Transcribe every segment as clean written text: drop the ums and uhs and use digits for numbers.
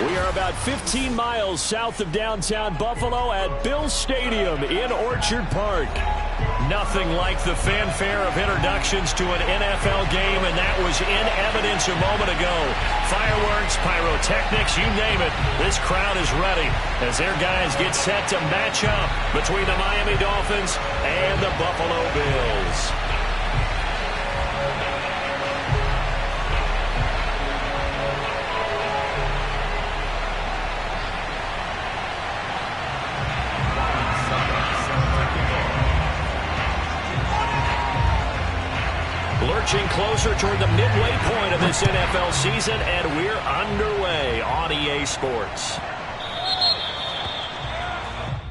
We are about 15 miles south of downtown Buffalo at Bills Stadium in Orchard Park. Nothing like the fanfare of introductions to an NFL game, and that was in evidence a moment ago. Fireworks, pyrotechnics, you name it. This crowd is ready as their guys get set to match up between the Miami Dolphins and the Buffalo Bills. Lurching closer toward the midway point of this NFL season, and we're underway on EA Sports.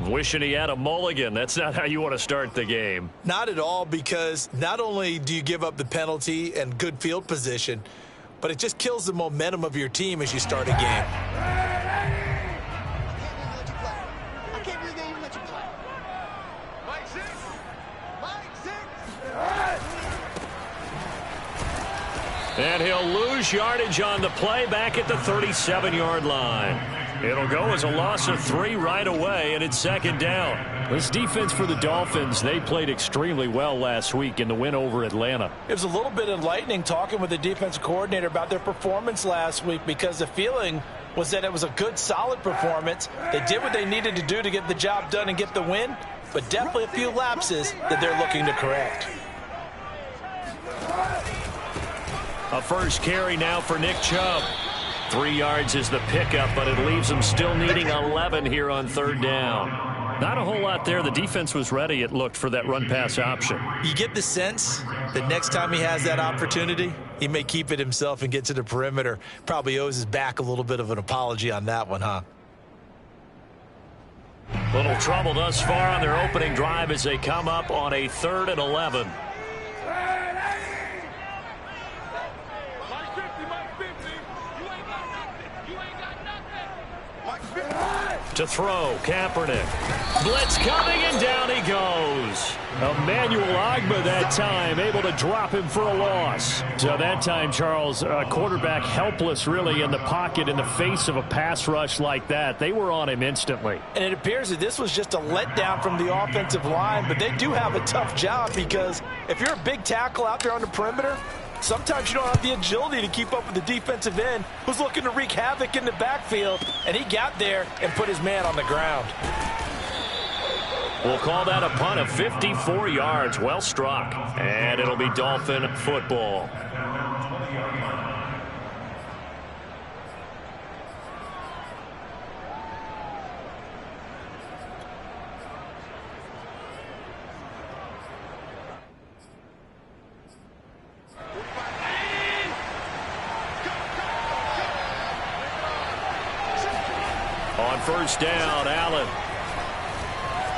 Wishing he had a mulligan. That's not how you want to start the game. Not at all, because not only do you give up the penalty and good field position, but it just kills the momentum of your team as you start a game. And he'll lose yardage on the play back at the 37-yard line. It'll go as a loss of 3 right away, and it's second down. This defense for the Dolphins, they played extremely well last week in the win over Atlanta. It was a little bit enlightening talking with the defensive coordinator about their performance last week, because the feeling was that it was a good, solid performance. They did what they needed to do to get the job done and get the win, but definitely a few lapses that they're looking to correct. A first carry now for Nick Chubb. 3 yards is the pickup, but it leaves him still needing 11 here on third down. Not a whole lot there. The defense was ready, it looked, for that run-pass option. You get the sense that next time he has that opportunity, he may keep it himself and get to the perimeter. Probably owes his back a little bit of an apology on that one, huh? Little trouble thus far on their opening drive as they come up on a 3rd and 11. To throw, Kaepernick. Blitz coming, and down he goes. Emmanuel Ogbah that time, able to drop him for a loss. So that time, Charles, quarterback helpless really in the pocket in the face of a pass rush like that. They were on him instantly. And it appears that this was just a letdown from the offensive line, but they do have a tough job, because if you're a big tackle out there on the perimeter, sometimes you don't have the agility to keep up with the defensive end who's looking to wreak havoc in the backfield, and he got there and put his man on the ground. We'll call that a punt of 54 yards. Well struck. And it'll be Dolphin football. On first down, Allen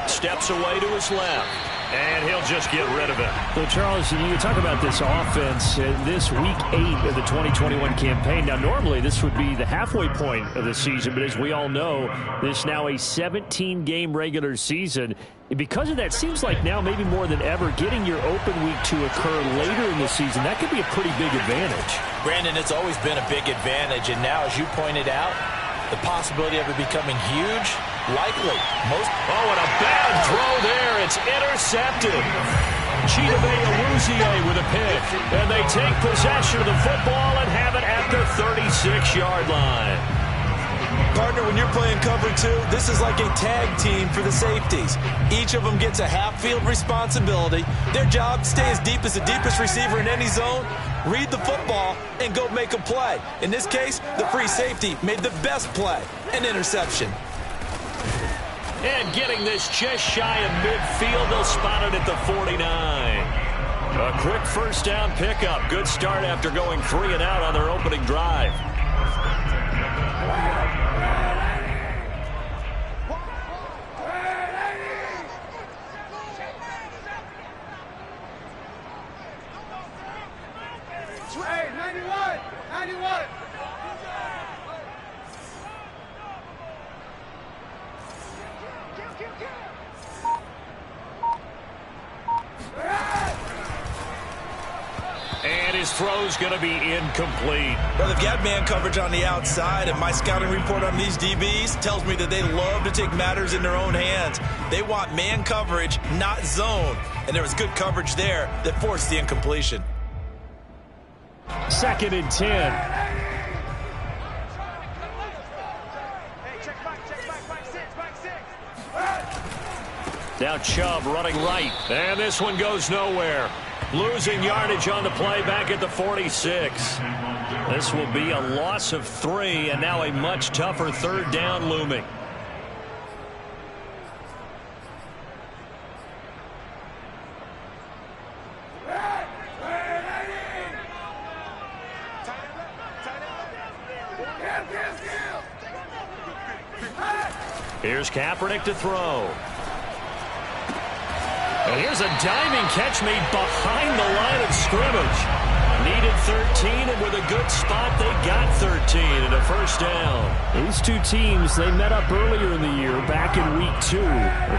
steps away to his left, and he'll just get rid of it. So, Charles, you talk about this offense, this week 8 of the 2021 campaign. Now, normally this would be the halfway point of the season, but as we all know, this is now a 17-game regular season. And because of that, seems like now maybe more than ever, getting your open week to occur later in the season, that could be a pretty big advantage. Brandon, it's always been a big advantage, and now, as you pointed out, the possibility of it becoming huge, likely. And a bad throw there. It's intercepted. Chidobe Awuzie with a pick. And they take possession of the football and have it at the 36-yard line. Partner, when you're playing cover 2, this is like a tag team for the safeties. Each of them gets a half-field responsibility. Their job, stay as deep as the deepest receiver in any zone, read the football, and go make a play. In this case, the free safety made the best play, an interception. And getting this just shy of midfield, they'll spot it at the 49. A quick first down pickup. Good start after going 3 and out on their opening drive. his throw's going to be incomplete. Well, they've got man coverage on the outside, and my scouting report on these DBs tells me that they love to take matters in their own hands. They want man coverage, not zone. And there was good coverage there that forced the incompletion. 2nd and 10. Now Chubb running right. And this one goes nowhere. Losing yardage on the play back at the 46. This will be a loss of 3, and now a much tougher 3rd down looming. Here's Kaepernick to throw. And here's a diving catch made behind the line of scrimmage. Needed 13, and with a good spot, they got 13 and a 1st down. These two teams, they met up earlier in the year, back in Week 2.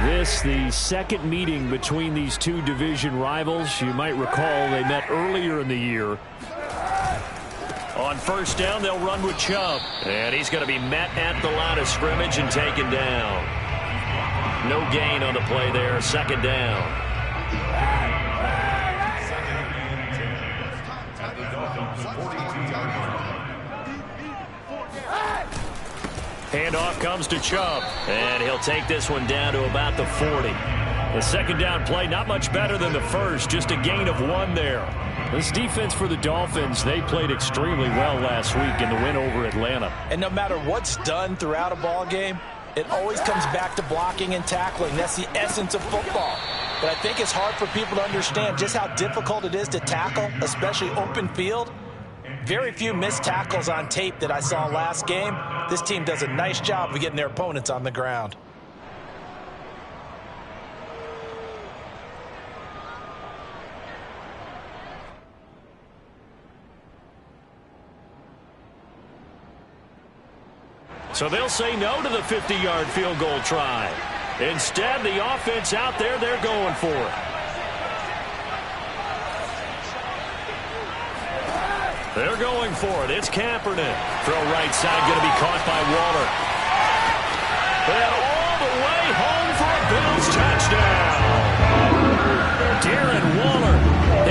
This, the 2nd meeting between these two division rivals. You might recall they met earlier in the year. On 1st down, they'll run with Chubb. And he's going to be met at the line of scrimmage and taken down. No gain on the play there. 2nd down. Handoff comes to Chubb. And he'll take this one down to about the 40. The 2nd down play, not much better than the first. Just a gain of 1 there. This defense for the Dolphins, they played extremely well last week in the win over Atlanta. And no matter what's done throughout a ball game, it always comes back to blocking and tackling. That's the essence of football. But I think it's hard for people to understand just how difficult it is to tackle, especially open field. Very few missed tackles on tape that I saw last game. This team does a nice job of getting their opponents on the ground. So they'll say no to the 50-yard field goal try. Instead, the offense out there, they're going for it. They're going for it. It's Kaepernick. Throw right side, going to be caught by Waller. And all the way home for a Bills touchdown. Darren Waller,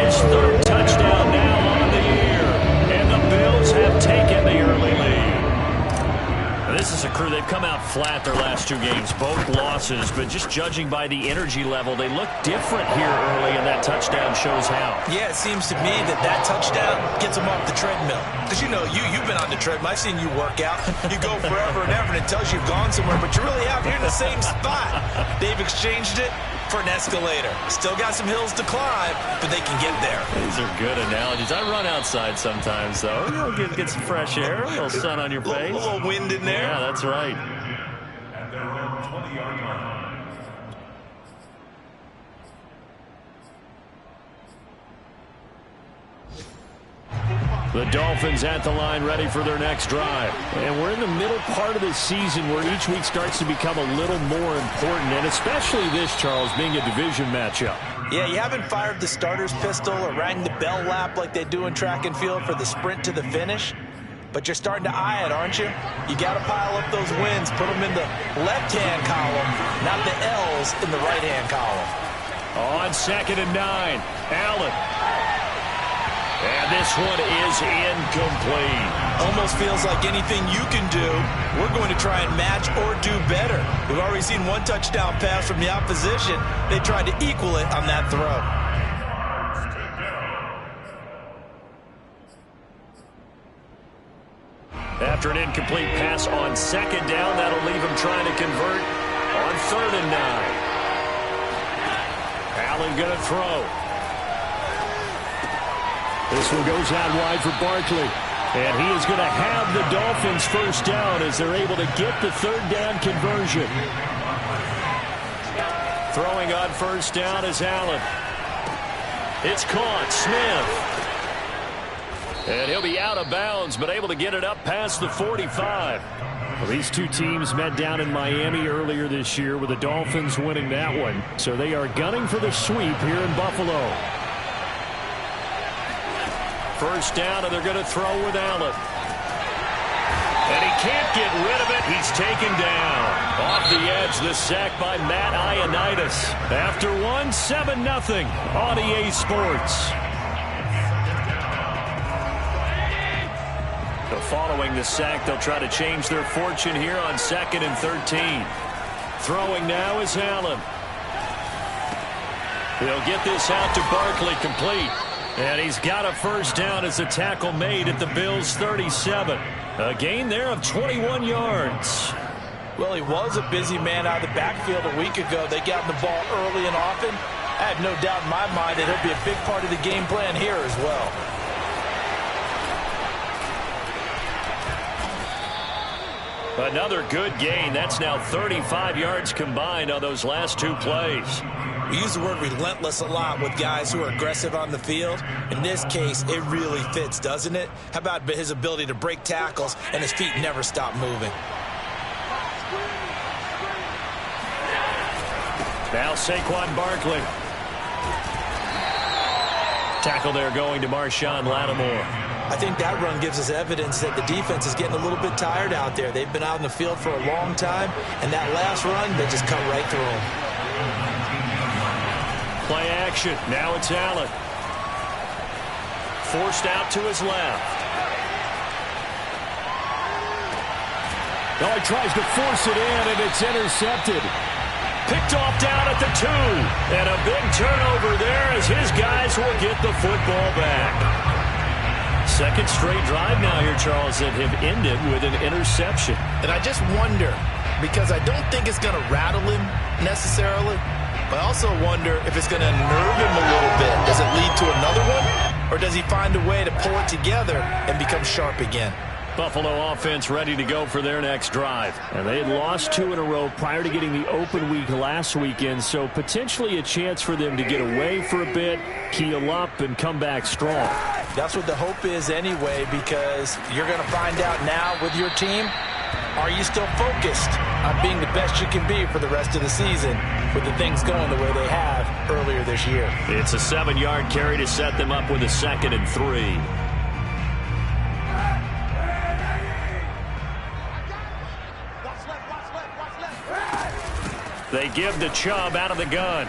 his 3rd touchdown now on the year. And the Bills have taken the early lead. This is a crew, they've come out flat their last 2 games, both losses, but just judging by the energy level, they look different here early, and that touchdown shows how. Yeah, it seems to me that touchdown gets them off the treadmill. Because, you know, you've been on the treadmill. I've seen you work out. You go forever and ever, and it tells you you've gone somewhere, but you really have. You're in the same spot. They've exchanged it for an escalator. Still got some hills to climb, but they can get there. These are good analogies. I run outside sometimes, though. You know, get some fresh air, a little sun on your face. A little wind in there. Yeah, that's right. At their own 20-yard line. The Dolphins at the line ready for their next drive. And we're in the middle part of the season where each week starts to become a little more important, and especially this, Charles, being a division matchup. Yeah, you haven't fired the starter's pistol or rang the bell lap like they do in track and field for the sprint to the finish, but you're starting to eye it, aren't you? You got to pile up those wins, put them in the left-hand column, not the L's in the right-hand column. On 2nd and 9, Allen. And this one is incomplete. Almost feels like anything you can do, we're going to try and match or do better. We've already seen 1 touchdown pass from the opposition. They tried to equal it on that throw. After an incomplete pass on 2nd down, that'll leave him trying to convert on 3rd and 9. Allen going to throw. This one goes out wide for Barkley. And he is going to have the Dolphins 1st down as they're able to get the 3rd down conversion. Throwing on 1st down is Allen. It's caught. Smith. And he'll be out of bounds, but able to get it up past the 45. Well, these two teams met down in Miami earlier this year with the Dolphins winning that one. So they are gunning for the sweep here in Buffalo. first down, and they're going to throw with Allen. And he can't get rid of it. He's taken down. Off the edge, the sack by Matt Ioannidis. After 7-0 on EA Sports. So following the sack, they'll try to change their fortune here on 2nd and 13. Throwing now is Allen. He'll get this out to Barkley, complete. And he's got a first down as a tackle made at the Bills' 37. A gain there of 21 yards. Well, he was a busy man out of the backfield a week ago. They got him the ball early and often. I have no doubt in my mind that he'll be a big part of the game plan here as well. Another good gain. That's now 35 yards combined on those last 2 plays. We use the word relentless a lot with guys who are aggressive on the field. In this case, it really fits, doesn't it? How about his ability to break tackles and his feet never stop moving? Now Saquon Barkley. Tackle there going to Marshawn Lattimore. I think that run gives us evidence that the defense is getting a little bit tired out there. They've been out in the field for a long time, and that last run, they just cut right through them. Play action. Now it's Allen. Forced out to his left. Oh, he tries to force it in, and it's intercepted. Picked off down at the 2. And a big turnover there as his guys will get the football back. Second straight drive now here, Charles, that have ended with an interception. And I just wonder, because I don't think it's going to rattle him necessarily, but I also wonder if it's going to nerve him a little bit. Does it lead to another one? Or does he find a way to pull it together and become sharp again? Buffalo offense ready to go for their next drive. And they had lost 2 in a row prior to getting the open week last weekend, so potentially a chance for them to get away for a bit, keel up, and come back strong. That's what the hope is anyway, because you're going to find out now with your team, are you still focused on being the best you can be for the rest of the season with the things going the way they have earlier this year? It's a 7-yard carry to set them up with a 2nd and 3. They give to Chubb out of the gun.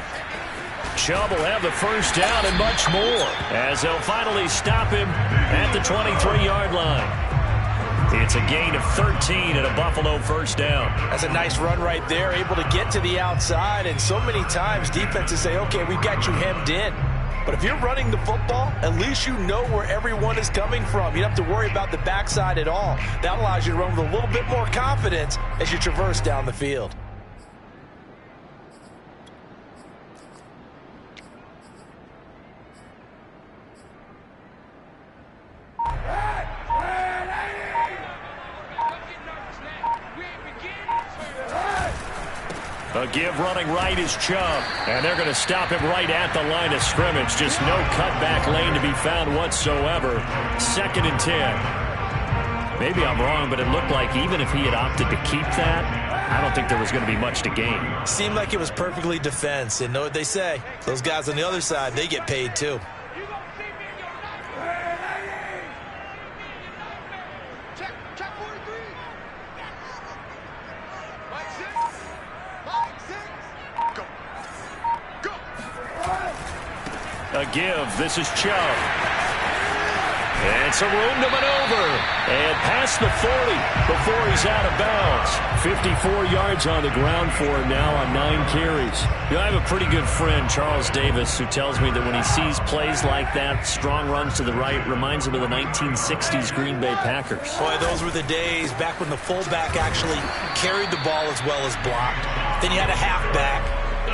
Chubb will have the first down and much more as they'll finally stop him at the 23-yard line. It's a gain of 13 and a Buffalo first down. That's a nice run right there, able to get to the outside. And so many times defenses say, okay, we've got you hemmed in. But if you're running the football, at least you know where everyone is coming from. You don't have to worry about the backside at all. That allows you to run with a little bit more confidence as you traverse down the field. A give running right is Chubb, and they're going to stop him right at the line of scrimmage. Just no cutback lane to be found whatsoever. 2nd and 10. Maybe I'm wrong, but it looked like even if he had opted to keep that, I don't think there was going to be much to gain. Seemed like it was perfectly defense, and know what they say. Those guys on the other side, they get paid too. A give. This is Chubb. And some room to maneuver. And past the 40 before he's out of bounds. 54 yards on the ground for him now on 9 carries. You know, I have a pretty good friend, Charles Davis, who tells me that when he sees plays like that, strong runs to the right, reminds him of the 1960s Green Bay Packers. Boy, those were the days back when the fullback actually carried the ball as well as blocked. Then you had a halfback.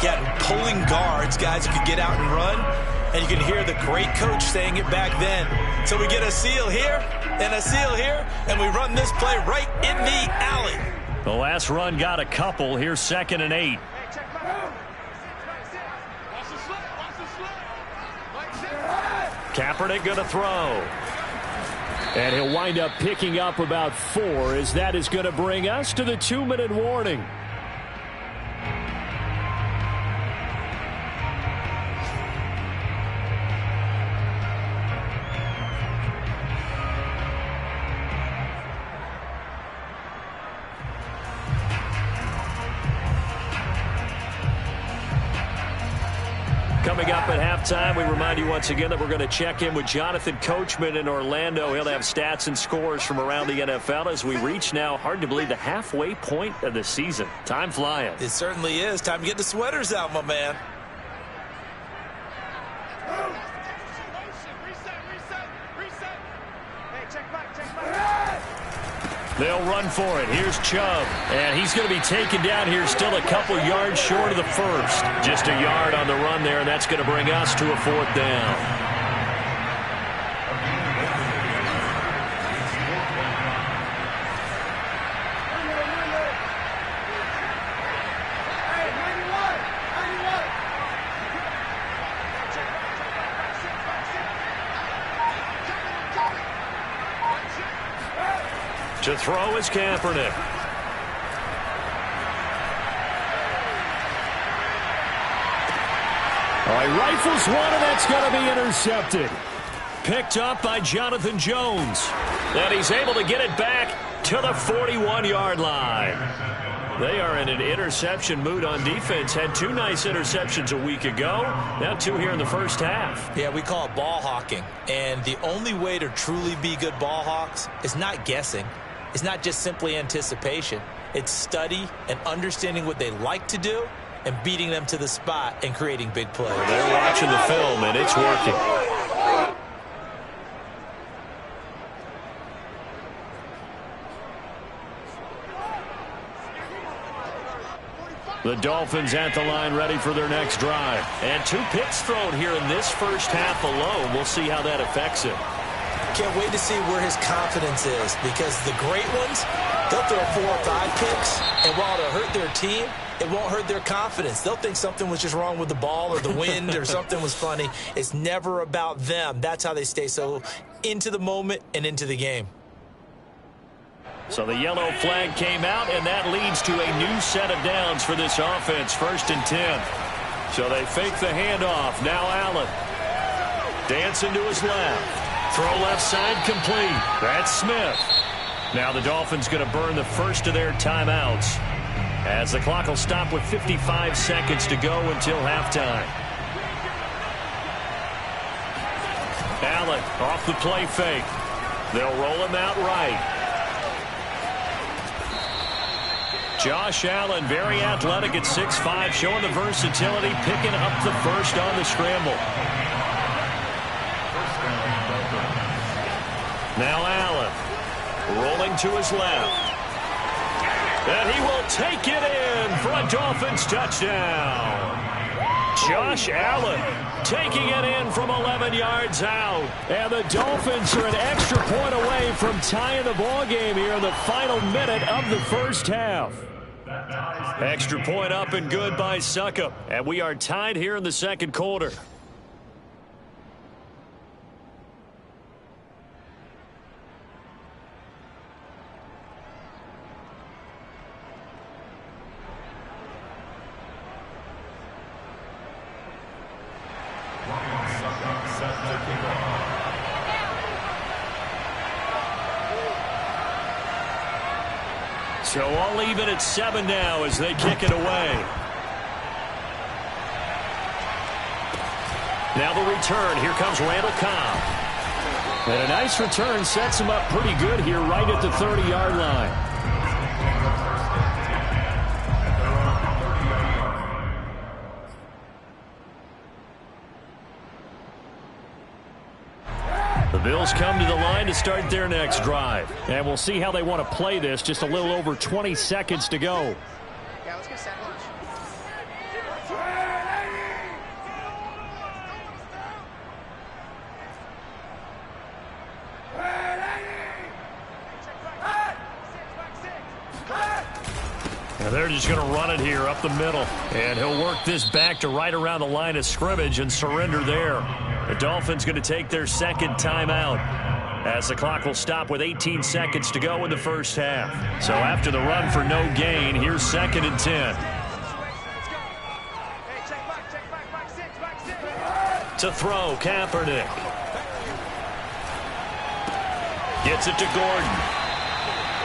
You had pulling guards, guys who could get out and run. And you can hear the great coach saying it back then. So we get a seal here and a seal here, and we run this play right in the alley. The last run got a couple. Here's 2nd and 8. Kaepernick going to throw. And he'll wind up picking up about 4 as that is going to bring us to the 2-minute warning. Coming up at halftime, we remind you once again that we're going to check in with Jonathan Coachman in Orlando. He'll have stats and scores from around the NFL as we reach now, hard to believe, the halfway point of the season. Time flying. It certainly is. Time to get the sweaters out, my man. They'll run for it. Here's Chubb. And he's going to be taken down here still a couple yards short of the first. Just a yard on the run there, and that's going to bring us to a 4th down. To throw is Kaepernick. All right, rifles one, and that's going to be intercepted. Picked up by Jonathan Jones. And he's able to get it back to the 41-yard line. They are in an interception mood on defense. Had 2 nice interceptions a week ago. Now 2 here in the first half. Yeah, we call it ball hawking. And the only way to truly be good ball hawks is not guessing. It's not just simply anticipation. It's study and understanding what they like to do and beating them to the spot and creating big plays. They're watching the film, and it's working. The Dolphins at the line ready for their next drive. And 2 picks thrown here in this first half alone. We'll see how that affects it. Can't wait to see where his confidence is, because the great ones, they'll throw 4 or 5 picks, and while it'll hurt their team, it won't hurt their confidence. They'll think something was just wrong with the ball or the wind or something was funny. It's never about them. That's how they stay so into the moment and into the game. So the yellow flag came out, and that leads to a new set of downs for this offense, 1st and 10. So they fake the handoff. Now Allen. Dancing to his left. Throw left side complete. That's Smith. Now the Dolphins going to burn the first of their timeouts as the clock will stop with 55 seconds to go until halftime. Allen off the play fake. They'll roll him out right. Josh Allen, very athletic at 6'5", showing the versatility, picking up the first on the scramble. Now Allen, rolling to his left. And he will take it in for a Dolphins touchdown. Josh Allen taking it in from 11 yards out. And the Dolphins are an extra point away from tying the ball game here in the final minute of the first half. Extra point up and good by Succop. And we are tied here in the second quarter. So all even at 7 now as they kick it away. Now the return. Here comes Randall Cobb. And a nice return sets him up pretty good here right at the 30-yard line. The Bills come to the line to start their next drive. And we'll see how they want to play this. Just a little over 20 seconds to go. Yeah, let's get set lunch. And they're just going to run it here up the middle. And he'll work this back to right around the line of scrimmage and surrender there. The Dolphins going to take their second timeout as the clock will stop with 18 seconds to go in the first half. So after the run for no gain, here's 2nd and 10. To throw, Kaepernick. Gets it to Gordon.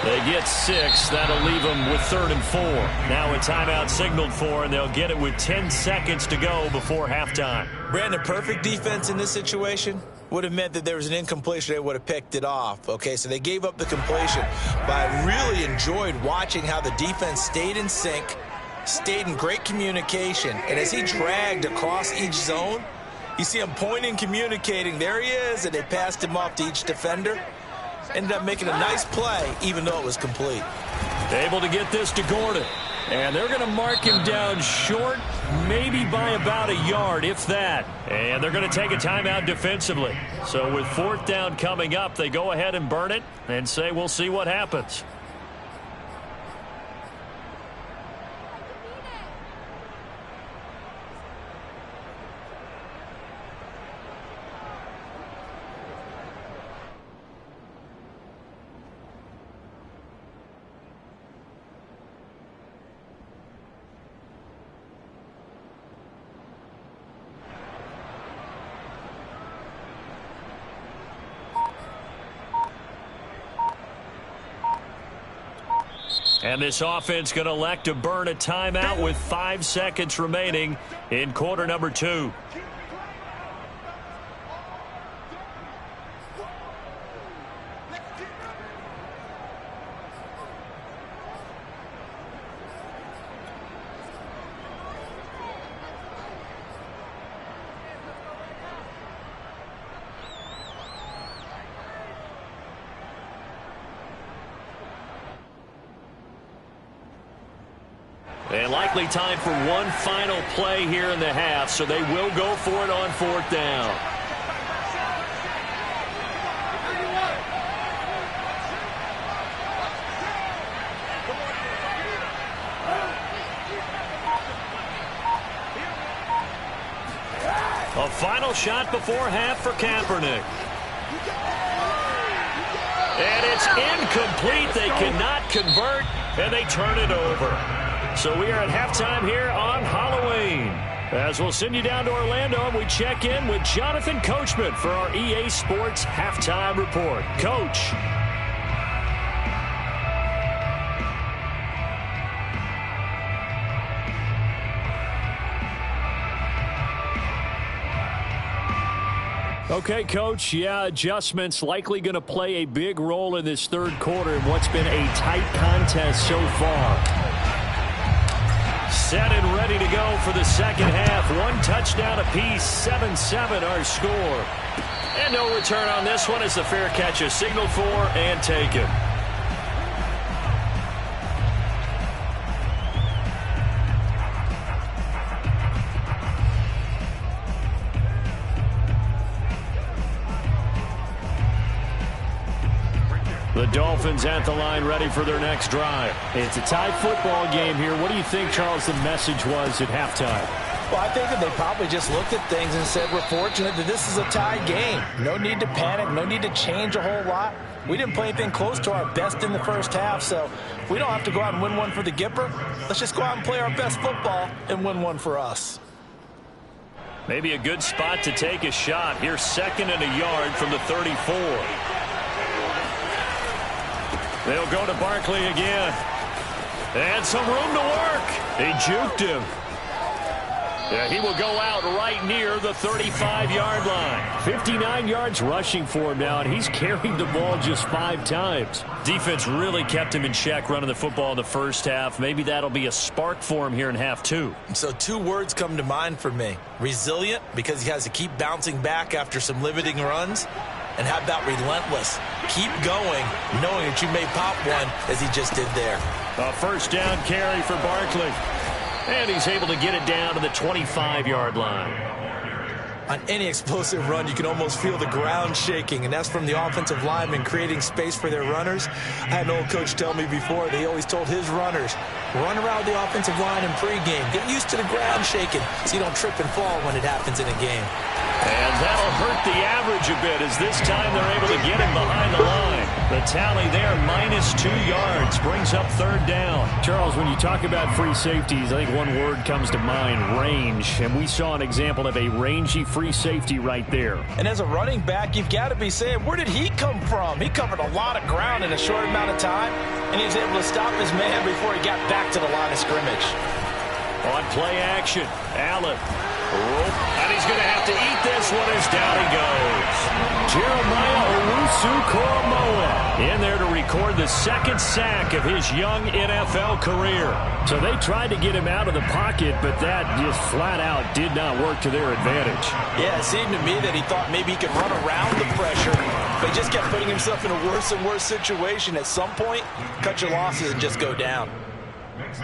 They get 6. That'll leave them with 3rd and 4. Now a timeout signaled for, and they'll get it with 10 seconds to go before halftime. Brandon, perfect defense in this situation would have meant that there was an incompletion. They would have picked it off. Okay, so they gave up the completion. But I really enjoyed watching how the defense stayed in sync, stayed in great communication. And as he dragged across each zone, you see him pointing, communicating. There he is, and they passed him off to each defender. Ended up making a nice play, even though it was complete. Able to get this to Gordon. And they're going to mark him down short, maybe by about a yard, if that. And they're going to take a timeout defensively. So with 4th down coming up, they go ahead and burn it and say we'll see what happens. And this offense going to elect to burn a timeout with 5 seconds remaining in quarter number 2. And likely time for one final play here in the half, so they will go for it on 4th down. A final shot before half for Kaepernick. And it's incomplete. They cannot convert, and they turn it over. So we are at halftime here on Halloween. As we'll send you down to Orlando, and we check in with Jonathan Coachman for our EA Sports Halftime Report. Coach. Okay, Coach, yeah, adjustments likely going to play a big role in this 3rd quarter in what's been a tight contest so far. Set and ready to go for the 2nd half. 1 touchdown apiece, 7-7 our score. And no return on this one as the fair catch is signaled for and taken. The Dolphins at the line ready for their next drive. It's a tie football game here. What do you think, Charles, the message was at halftime? Well, I think that they probably just looked at things and said, we're fortunate that this is a tie game. No need to panic. No need to change a whole lot. We didn't play anything close to our best in the first half, so we don't have to go out and win one for the Gipper. Let's just go out and play our best football and win one for us. Maybe a good spot to take a shot. Here's 2nd and a yard from the 34. They'll go to Barkley again. And some room to work. He juked him. Yeah, he will go out right near the 35-yard line. 59 yards rushing for him now, and he's carried the ball just 5 times. Defense really kept him in check running the football in the first half. Maybe that'll be a spark for him here in half 2. So 2 words come to mind for me. Resilient, because he has to keep bouncing back after some limiting runs. And how about relentless? Keep going, knowing that you may pop one, as he just did there. A 1st down carry for Barkley. And he's able to get it down to the 25-yard line. On any explosive run, you can almost feel the ground shaking, and that's from the offensive linemen creating space for their runners. I had an old coach tell me before, they always told his runners, run around the offensive line in pregame. Get used to the ground shaking so you don't trip and fall when it happens in a game. And that'll hurt the average a bit, as this time they're able to get him behind the line. The tally there, -2 yards, brings up third down. Charles, when you talk about free safeties, I think one word comes to mind, range. And we saw an example of a rangy free safety right there. And as a running back, you've got to be saying, where did he come from? He covered a lot of ground in a short amount of time, and he was able to stop his man before he got back to the line of scrimmage. On play action, Allen. And he's going to have to eat this one as down he goes. Jeremiah Owusu-Koramoah in there to record the second sack of his young NFL career. So they tried to get him out of the pocket, but that just flat out did not work to their advantage. Yeah, it seemed to me that he thought maybe he could run around the pressure, but he just kept putting himself in a worse and worse situation. At some point, cut your losses and just go down.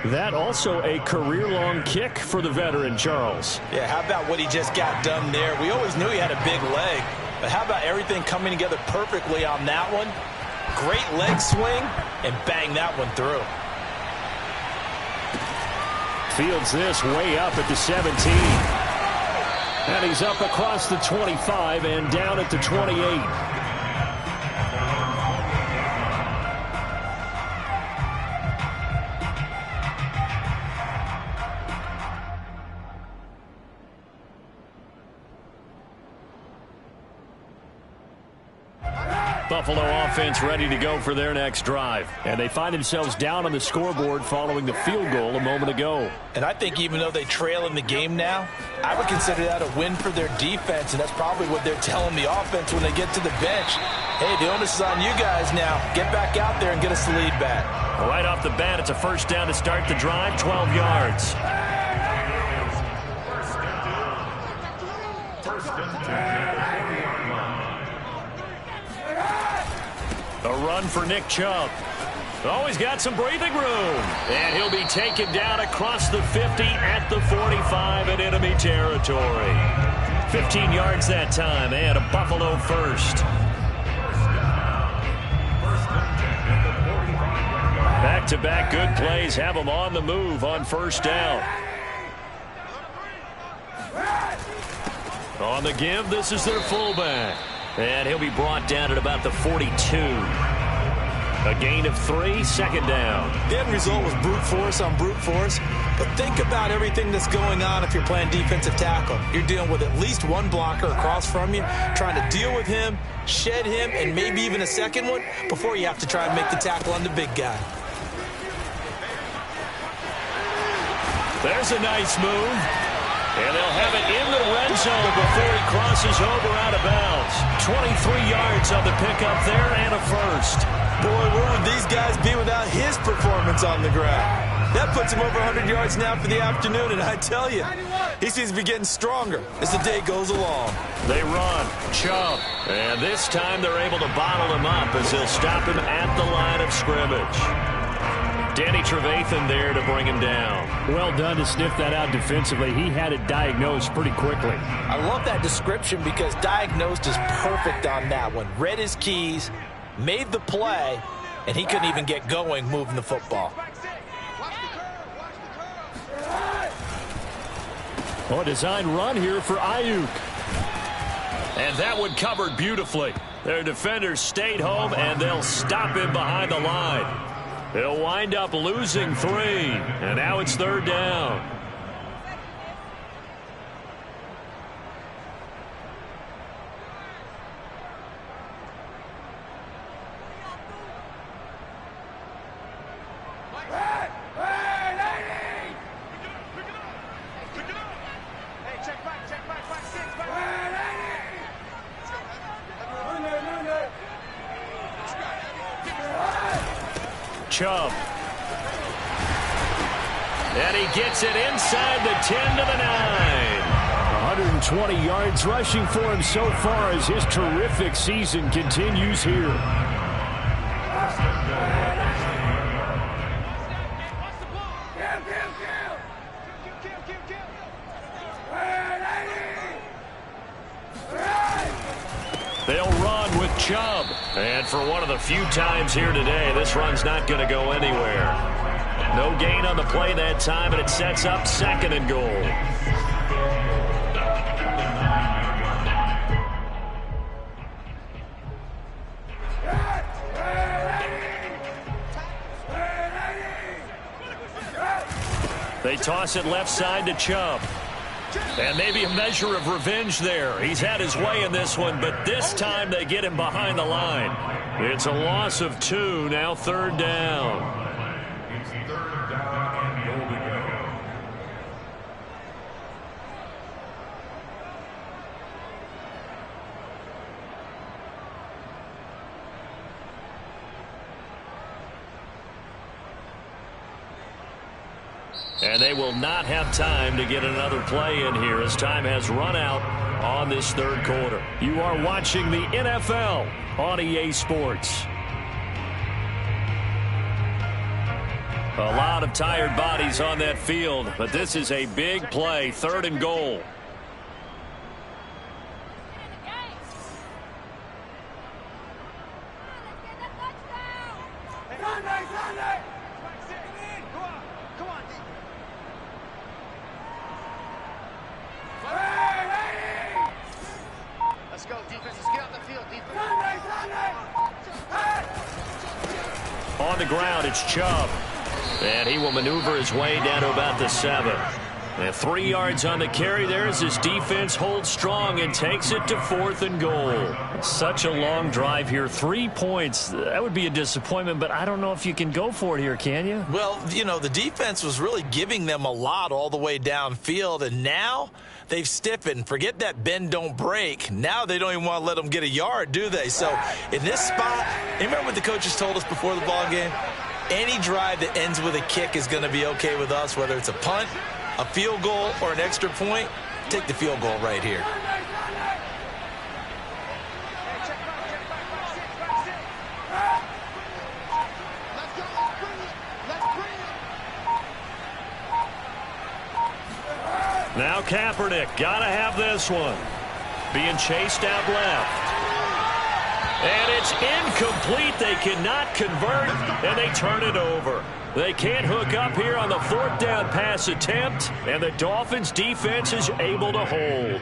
That also a career-long kick for the veteran, Charles. Yeah, how about what he just got done there? We always knew he had a big leg, but how about everything coming together perfectly on that one? Great leg swing, and bang that one through. Fields this way up at the 17. And he's up across the 25 and down at the 28. Buffalo offense ready to go for their next drive. And they find themselves down on the scoreboard following the field goal a moment ago. And I think even though they trail in the game now, I would consider that a win for their defense, and that's probably what they're telling the offense when they get to the bench. Hey, the onus is on you guys now. Get back out there and get us the lead back. Right off the bat, it's a first down to start the drive, 12 yards. A run for Nick Chubb. Oh, he's got some breathing room. And he'll be taken down across the 50 at the 45 in enemy territory. 15 yards that time and a Buffalo first. Back-to-back good plays have them on the move on first down. On the give, this is their fullback. And he'll be brought down at about the 42. A gain of 3, second down. The end result was brute force on brute force. But think about everything that's going on if you're playing defensive tackle. You're dealing with at least one blocker across from you, trying to deal with him, shed him, and maybe even a second one before you have to try and make the tackle on the big guy. There's a nice move. And they'll have it in the red zone before he crosses over out of bounds. 23 yards on the pickup there and a first. Boy, where would these guys be without his performance on the ground? That puts him over 100 yards now for the afternoon, and I tell you, he seems to be getting stronger as the day goes along. They run. Chubb. And this time they're able to bottle him up as they'll stop him at the line of scrimmage. Danny Trevathan there to bring him down. Well done to sniff that out defensively. He had it diagnosed pretty quickly. I love that description because diagnosed is perfect on that one. Read his keys, made the play, and he couldn't even get going moving the football. Oh, a design run here for Ayuk. And that one covered beautifully. Their defenders stayed home, and they'll stop him behind the line. They'll wind up losing 3, and now it's third down. Chubb. And he gets it inside the 10 to the 9. 120 yards rushing for him so far as his terrific season continues here. They'll run with Chubb. And for one of the few times here today, this run's not going to go anywhere. No gain on the play that time, and it sets up second and goal. They toss it left side to Chubb. And maybe a measure of revenge there. He's had his way in this one, but this time they get him behind the line. It's a loss of 2, now 3rd down. It's 3rd down and goal to go. And they will not have time to get another play in here as time has run out on this 3rd quarter. You are watching the NFL on EA Sports. A lot of tired bodies on that field, but this is a big play, 3rd and goal. On the ground, it's Chubb. And he will maneuver his way down to about the 7. And 3 yards on the carry there as his defense holds strong and takes it to 4th and goal. Such a long drive here. 3 points. That would be a disappointment, but I don't know if you can go for it here, can you? Well, you know, the defense was really giving them a lot all the way downfield, and now they've stiffened. Forget that bend, don't break. Now they don't even want to let them get a yard, do they? So in this spot, you remember what the coaches told us before the ball game? Any drive that ends with a kick is going to be okay with us, whether it's a punt, a field goal, or an extra point. Take the field goal right here. Now Kaepernick, gotta have this one. Being chased out left. And it's incomplete. They cannot convert, and they turn it over. They can't hook up here on the 4th down pass attempt, and the Dolphins' defense is able to hold.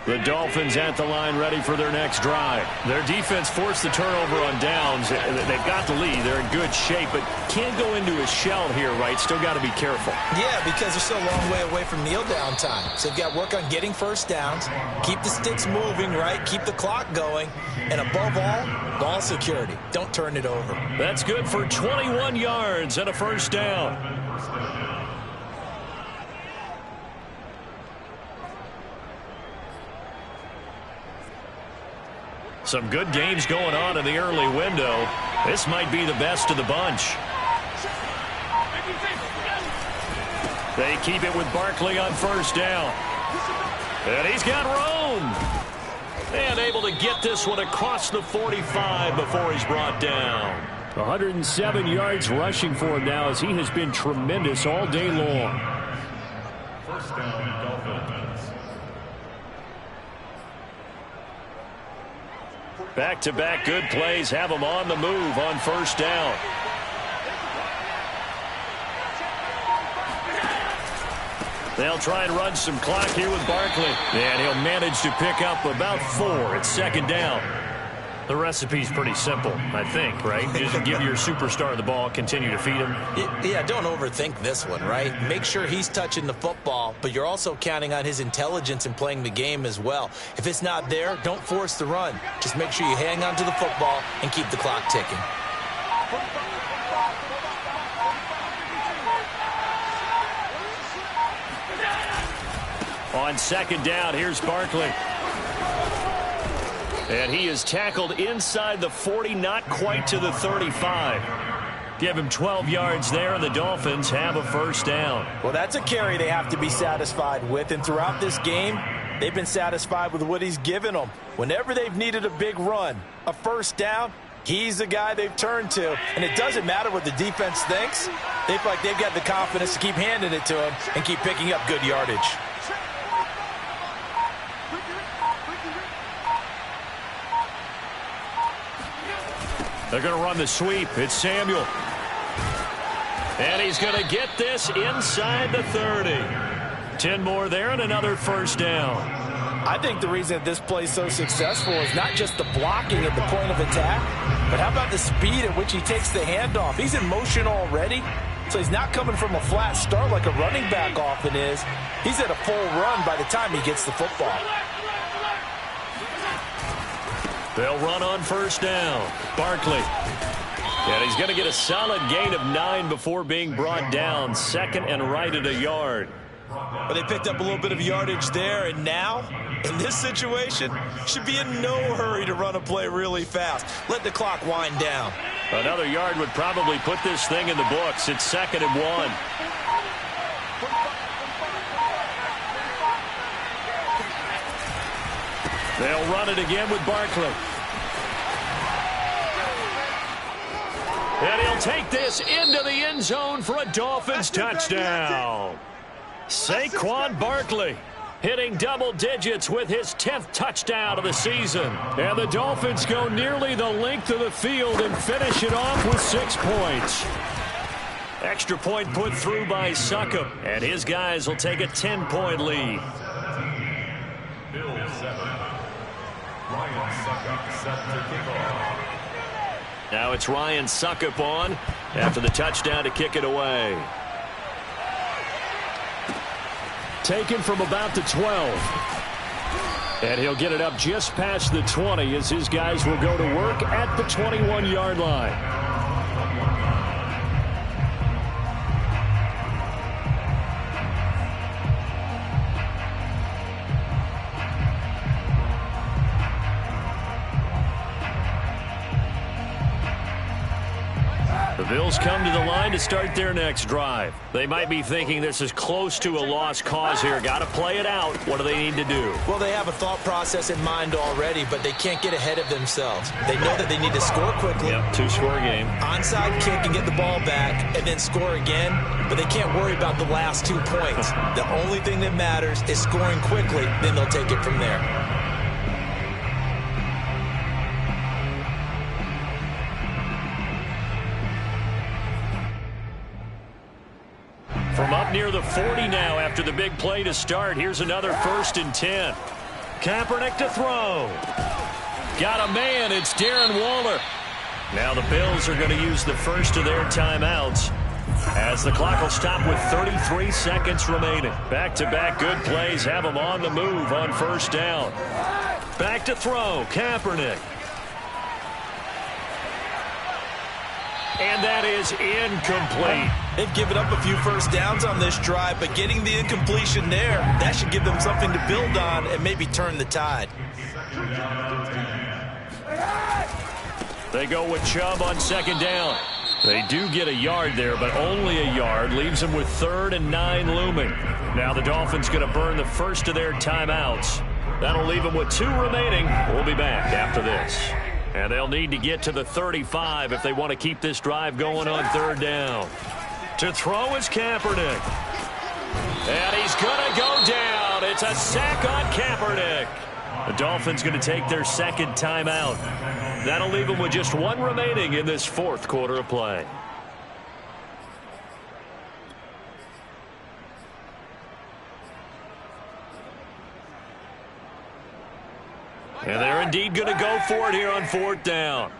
The Dolphins at the line ready for their next drive. Their defense forced the turnover on downs. They've got the lead. They're in good shape, but can't go into a shell here, right? Still got to be careful. Yeah, because they're still a long way away from kneel down time. So they've got to work on getting first downs, keep the sticks moving, right? Keep the clock going. And above all, ball security. Don't turn it over. That's good for 21 yards and a first down. Some good games going on in the early window. This might be the best of the bunch. They keep it with Barkley on first down. And he's got room. And able to get this one across the 45 before he's brought down. 107 yards rushing for him now as he has been tremendous all day long. First down, Dolphins. Back-to-back good plays have them on the move on first down. They'll try and run some clock here with Barkley. And he'll manage to pick up about 4 at second down. The recipe's pretty simple, I think, right? Just give your superstar the ball, continue to feed him. Yeah, don't overthink this one, right? Make sure he's touching the football, but you're also counting on his intelligence in playing the game as well. If it's not there, don't force the run. Just make sure you hang on to the football and keep the clock ticking. On second down, here's Barkley. And he is tackled inside the 40, not quite to the 35. Give him 12 yards there, and the Dolphins have a first down. Well, that's a carry they have to be satisfied with, and throughout this game, they've been satisfied with what he's given them. Whenever they've needed a big run, a first down, he's the guy they've turned to. And it doesn't matter what the defense thinks. They feel like they've got the confidence to keep handing it to him and keep picking up good yardage. They're going to run the sweep. It's Samuel. And he's going to get this inside the 30. 10 more there and another first down. I think the reason that this play is so successful is not just the blocking at the point of attack, but how about the speed at which he takes the handoff? He's in motion already, so he's not coming from a flat start like a running back often is. He's at a full run by the time he gets the football. They'll run on first down. Barkley. And he's going to get a solid gain of 9 before being brought down. Second and right at a yard. But they picked up a little bit of yardage there, and now, in this situation, should be in no hurry to run a play really fast. Let the clock wind down. Another yard would probably put this thing in the books. It's 2nd and 1. They'll run it again with Barkley. And he'll take this into the end zone for a Dolphins touchdown. Saquon Barkley hitting double digits with his 10th touchdown of the season. And the Dolphins go nearly the length of the field and finish it off with 6 points. Extra point put through by Succop, and his guys will take a 10-point lead. Bill 7. Ryan Succop set to kick off. Now it's Ryan Succop on after the touchdown to kick it away. Taken from about the 12. And he'll get it up just past the 20 as his guys will go to work at the 21-yard line. The Bills come to the line to start their next drive. They might be thinking this is close to a lost cause here. Got to play it out. What do they need to do? Well, they have a thought process in mind already, but they can't get ahead of themselves. They know that they need to score quickly. Yep, 2-score game. Onside kick and get the ball back and then score again, but they can't worry about the last 2 points. The only thing that matters is scoring quickly, then they'll take it from there. From up near the 40 now after the big play to start. Here's another 1st and 10. Kaepernick to throw. Got a man. It's Darren Waller. Now the Bills are going to use the first of their timeouts as the clock will stop with 33 seconds remaining. Back-to-back good plays have them on the move on first down. Back to throw. Kaepernick. And that is incomplete. They've given up a few first downs on this drive, but getting the incompletion there, that should give them something to build on and maybe turn the tide. They go with Chubb on 2nd down. They do get a yard there, but only a yard. Leaves them with 3rd and 9 looming. Now the Dolphins going to burn the first of their timeouts. That'll leave them with 2 remaining. We'll be back after this. And they'll need to get to the 35 if they want to keep this drive going on 3rd down. To throw is Kaepernick. And he's going to go down. It's a sack on Kaepernick. The Dolphins going to take their 2nd timeout. That'll leave them with just 1 remaining in this 4th quarter of play. And they're indeed going to go for it here on 4th down.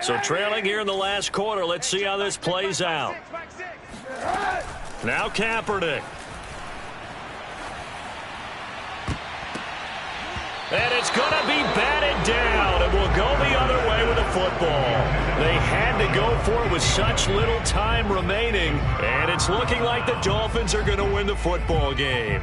So trailing here in the last quarter. Let's see how this plays out. Now Kaepernick. And it's going to be batted down. And will go the other way with the football. They had to go for it with such little time remaining. And it's looking like the Dolphins are going to win the football game.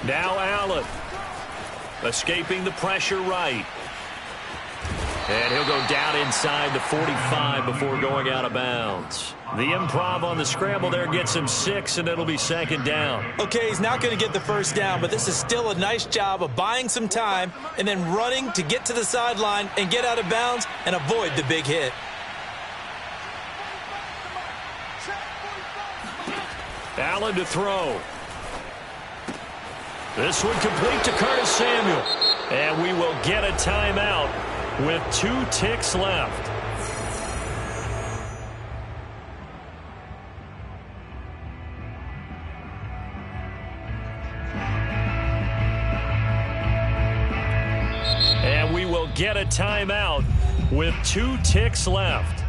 Now Allen, escaping the pressure right. And he'll go down inside the 45 before going out of bounds. The improv on the scramble there gets him 6, and it'll be second down. Okay, he's not going to get the first down, but this is still a nice job of buying some time and then running to get to the sideline and get out of bounds and avoid the big hit. Allen to throw. This one complete to Curtis Samuel. And we will get a timeout with 2 ticks left. And we will get a timeout with 2 ticks left.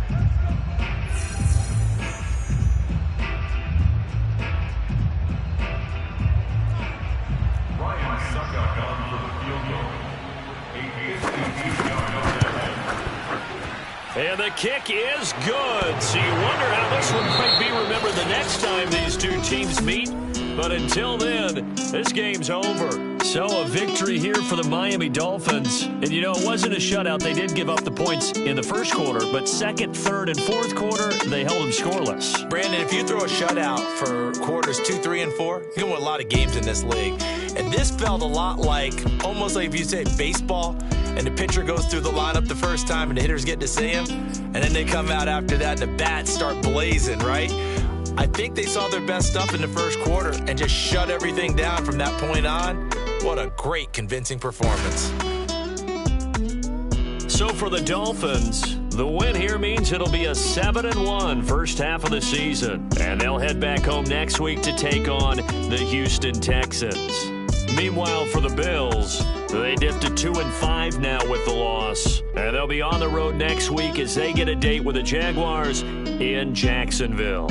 And the kick is good. So you wonder how this one might be remembered the next time these two teams meet. But until then, this game's over. So a victory here for the Miami Dolphins. And, you know, it wasn't a shutout. They did give up the points in the first quarter. But second, third, and fourth quarter, they held them scoreless. Brandon, if you throw a shutout for quarters 2, 3, and 4, you can win a lot of games in this league. And this felt a lot like, almost like if you say baseball, and the pitcher goes through the lineup the first time and the hitters get to see him, and then they come out after that and the bats start blazing, right? I think they saw their best stuff in the first quarter and just shut everything down from that point on. What a great, convincing performance. So for the Dolphins, the win here means it'll be a 7-1 first half of the season. And they'll head back home next week to take on the Houston Texans. Meanwhile, for the Bills, they dipped to 2-5 now with the loss. And they'll be on the road next week as they get a date with the Jaguars in Jacksonville.